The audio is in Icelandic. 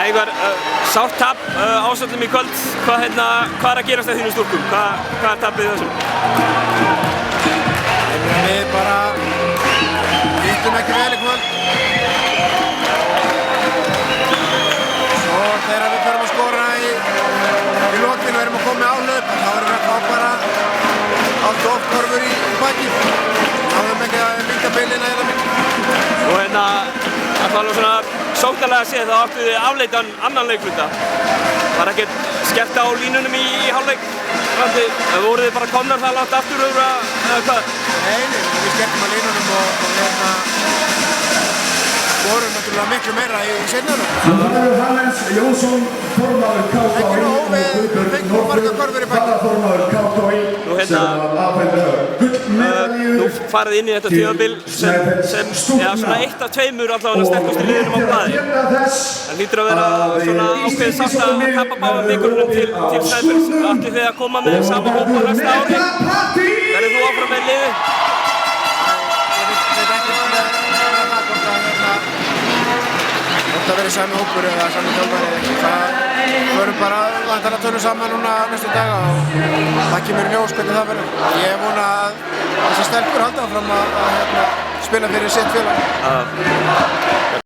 Ævar, sárt tap Ásvöllum í kvöld. Hvað er að gerast að þínum stúlkum? Hvað er tapið þessum? Við bara hittum ekki vel í kvöld. Og þegar við förum að skora í lokinu og erum að koma með áhlaup, þá erum við að fá bara allt oft körfur í bakið. Þá höfum við ekki að minka bilina eða mikið. Og að tala svona sóknarlega séð þá áttu þið afleitan annan leikluta. Var ekkert skert á línunum í hálfleik? Voruð þið bara komnar það langt aftur eða hvað? Nei, við skertum á línunum og vorum náttúrulega miklu meira í seinna. Hannes Jónsson, formaður KFÍ Ekki nóg, við fengum marga körfur í bakið. Formaður KFÍ Nú farið inn í þetta tímabil sem svona eitt af tveimur allavega sterkustu liðunum á blaði. Það hlýtur að vera svona ákveðið sátt að tapa báðum vikunum til Snæfells. Ætlið þið að koma með sama hóp á næsta ári? Verður þú áfram með liði? Ég veit ekki hvort það verið sami hópur eða sami þjálfari. Það verður bara að tölum saman núna næstu daga og það kemur í ljós hvernig það verður. Ég vona að þessar stelpur halda áfram að spila fyrir sitt félag.